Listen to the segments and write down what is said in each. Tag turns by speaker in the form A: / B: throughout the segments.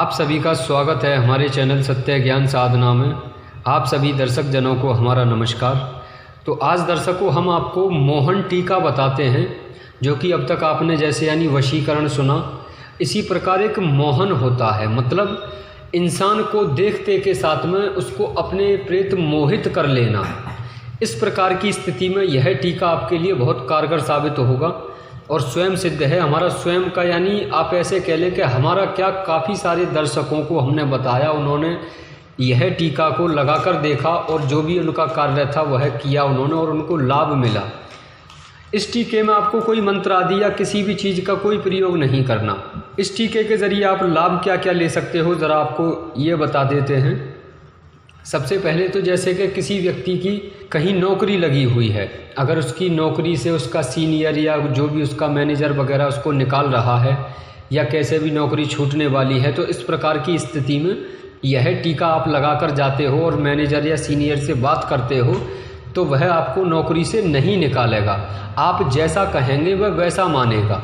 A: आप सभी का स्वागत है हमारे चैनल सत्य ज्ञान साधना में। आप सभी दर्शक जनों को हमारा नमस्कार। तो आज दर्शकों हम आपको मोहन टीका बताते हैं, जो कि अब तक आपने जैसे यानी वशीकरण सुना, इसी प्रकार एक मोहन होता है। मतलब इंसान को देखते के साथ में उसको अपने प्रेत मोहित कर लेना। इस प्रकार की स्थिति में यह टीका आपके लिए बहुत कारगर साबित होगा और स्वयं सिद्ध है। हमारा स्वयं का यानी आप ऐसे कह लें कि हमारा क्या काफ़ी सारे दर्शकों को हमने बताया, उन्होंने यह टीका को लगाकर देखा और जो भी उनका कार्य था वह किया उन्होंने और उनको लाभ मिला। इस टीके में आपको कोई मंत्र आदि या किसी भी चीज़ का कोई प्रयोग नहीं करना। इस टीके के ज़रिए आप लाभ क्या क्या ले सकते हो, ज़रा आपको ये बता देते हैं। सबसे पहले तो जैसे कि किसी व्यक्ति की कहीं नौकरी लगी हुई है, अगर उसकी नौकरी से उसका सीनियर या जो भी उसका मैनेजर वगैरह उसको निकाल रहा है या कैसे भी नौकरी छूटने वाली है, तो इस प्रकार की स्थिति में यह टीका आप लगा कर जाते हो और मैनेजर या सीनियर से बात करते हो तो वह आपको नौकरी से नहीं निकालेगा। आप जैसा कहेंगे वह वैसा मानेगा।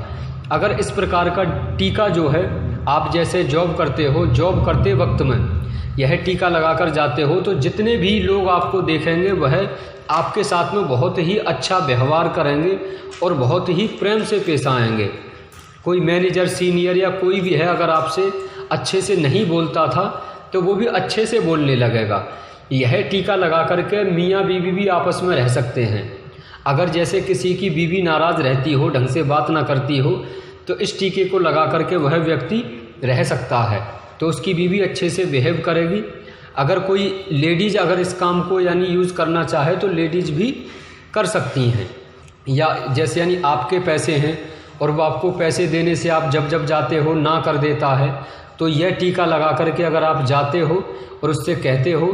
A: अगर इस प्रकार का टीका जो है, आप जैसे जॉब करते हो, जॉब करते वक्त में यह टीका लगाकर जाते हो तो जितने भी लोग आपको देखेंगे वह आपके साथ में बहुत ही अच्छा व्यवहार करेंगे और बहुत ही प्रेम से पेश आएंगे। कोई मैनेजर सीनियर या कोई भी है अगर आपसे अच्छे से नहीं बोलता था तो वो भी अच्छे से बोलने लगेगा। यह टीका लगा करके मियाँ बीवी भी आपस में रह सकते हैं। अगर जैसे किसी की बीवी नाराज़ रहती हो, ढंग से बात ना करती हो, तो इस टीके को लगा करके वह व्यक्ति रह सकता है, तो उसकी बीवी अच्छे से बिहेव करेगी। अगर कोई लेडीज़ अगर इस काम को यानी यूज़ करना चाहे तो लेडीज़ भी कर सकती हैं। या जैसे यानी आपके पैसे हैं और वो आपको पैसे देने से आप जब जब जाते हो ना कर देता है, तो यह टीका लगा करके अगर आप जाते हो और उससे कहते हो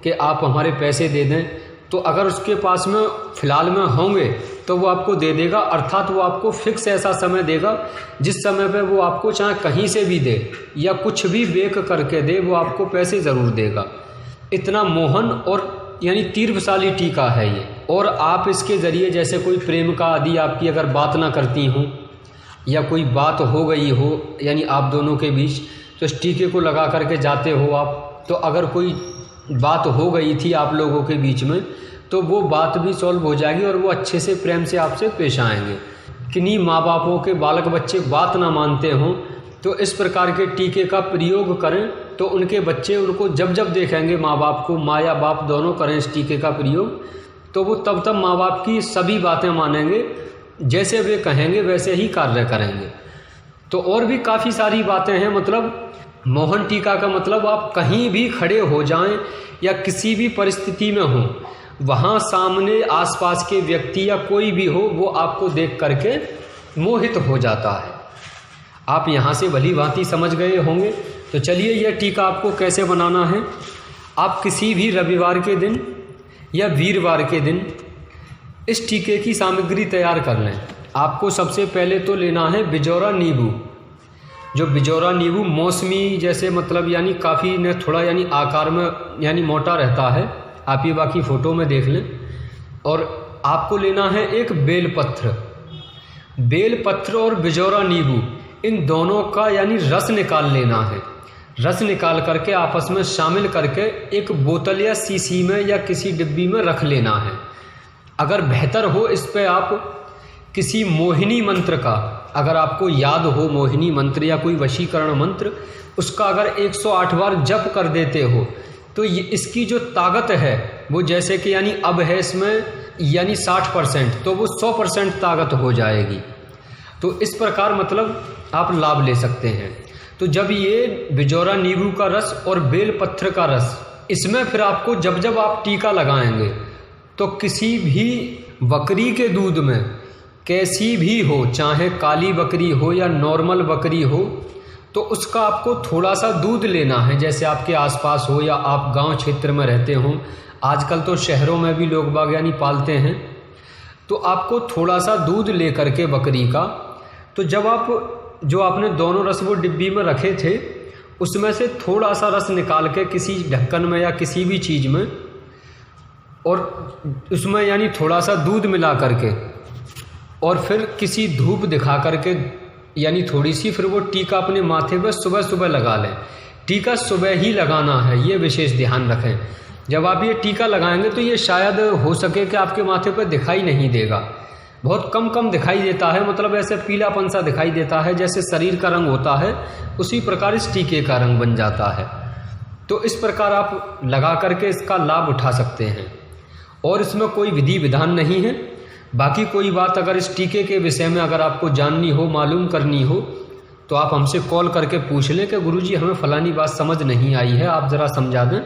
A: कि आप हमारे पैसे दे दें, तो अगर उसके पास में फ़िलहाल में होंगे तो वो आपको दे देगा। अर्थात वो आपको फिक्स ऐसा समय देगा जिस समय पे वो आपको चाहे कहीं से भी दे या कुछ भी बेक करके दे, वो आपको पैसे ज़रूर देगा। इतना मोहन और यानी तीव्रशाली टीका है ये। और आप इसके ज़रिए जैसे कोई प्रेम का आदि आपकी अगर बात ना करती हो या कोई बात हो गई हो यानी आप दोनों के बीच, तो इस टीके को लगा करके जाते हो आप, तो अगर कोई बात हो गई थी आप लोगों के बीच में तो वो बात भी सॉल्व हो जाएगी और वो अच्छे से प्रेम से आपसे पेश आएंगे। किन्हीं माँ बापों के बालक बच्चे बात ना मानते हों तो इस प्रकार के टीके का प्रयोग करें, तो उनके बच्चे उनको जब जब देखेंगे, माँ बाप को, माँ या बाप दोनों करें इस टीके का प्रयोग, तो वो तब तब माँ बाप की सभी बातें मानेंगे, जैसे वे कहेंगे वैसे ही कार्य करेंगे। तो और भी काफ़ी सारी बातें हैं। मतलब मोहन टीका का मतलब आप कहीं भी खड़े हो जाएं या किसी भी परिस्थिति में हो, वहाँ सामने आसपास के व्यक्ति या कोई भी हो वो आपको देख करके मोहित हो जाता है। आप यहाँ से भली भांति समझ गए होंगे। तो चलिए यह टीका आपको कैसे बनाना है। आप किसी भी रविवार के दिन या वीरवार के दिन इस टीके की सामग्री तैयार कर लें। आपको सबसे पहले तो लेना है बिजौरा नींबू। जो बिजौरा नींबू मौसमी जैसे मतलब यानी काफ़ी न थोड़ा यानी आकार में यानी मोटा रहता है, आप ये बाकी फ़ोटो में देख लें। और आपको लेना है एक बेलपत्र। बेलपत्र और बिजौरा नींबू इन दोनों का यानी रस निकाल लेना है। रस निकाल करके आपस में शामिल करके एक बोतल या शीशी में या किसी डिब्बी में रख लेना है। अगर बेहतर हो इस पे आप किसी मोहिनी मंत्र का, अगर आपको याद हो मोहिनी मंत्र या कोई वशीकरण मंत्र, उसका अगर 108 बार जप कर देते हो तो ये इसकी जो ताकत है वो जैसे कि यानी अब है इसमें यानी 60%, तो वो 100% ताकत हो जाएगी। तो इस प्रकार मतलब आप लाभ ले सकते हैं। तो जब ये बिजौरा नींबू का रस और बेल पत्र का रस, इसमें फिर आपको जब जब आप टीका लगाएंगे तो किसी भी बकरी के दूध में कैसी भी हो, चाहे काली बकरी हो या नॉर्मल बकरी हो, तो उसका आपको थोड़ा सा दूध लेना है। जैसे आपके आसपास हो या आप गांव क्षेत्र में रहते हो, आजकल तो शहरों में भी लोग बाग यानी पालते हैं, तो आपको थोड़ा सा दूध ले करके बकरी का, तो जब आप जो आपने दोनों रस वो डिब्बी में रखे थे उसमें से थोड़ा सा रस निकाल के किसी ढक्कन में या किसी भी चीज़ में, और उसमें यानी थोड़ा सा दूध मिला करके और फिर किसी धूप दिखा करके यानी थोड़ी सी, फिर वो टीका अपने माथे पर सुबह सुबह लगा लें। टीका सुबह ही लगाना है, ये विशेष ध्यान रखें। जब आप ये टीका लगाएंगे तो ये शायद हो सके कि आपके माथे पर दिखाई नहीं देगा, बहुत कम दिखाई देता है, मतलब ऐसे पीलापन सा दिखाई देता है, जैसे शरीर का रंग होता है उसी प्रकार इस टीके का रंग बन जाता है। तो इस प्रकार आप लगा करके इसका लाभ उठा सकते हैं और इसमें कोई विधि विधान नहीं है। बाकी कोई बात अगर इस टीके के विषय में अगर आपको जाननी हो, मालूम करनी हो, तो आप हमसे कॉल करके पूछ लें कि गुरुजी हमें फलानी बात समझ नहीं आई है, आप ज़रा समझा दें,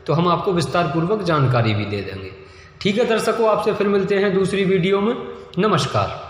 A: तो हम आपको विस्तार पूर्वक जानकारी भी दे देंगे। ठीक है दर्शकों, आपसे फिर मिलते हैं दूसरी वीडियो में। नमस्कार।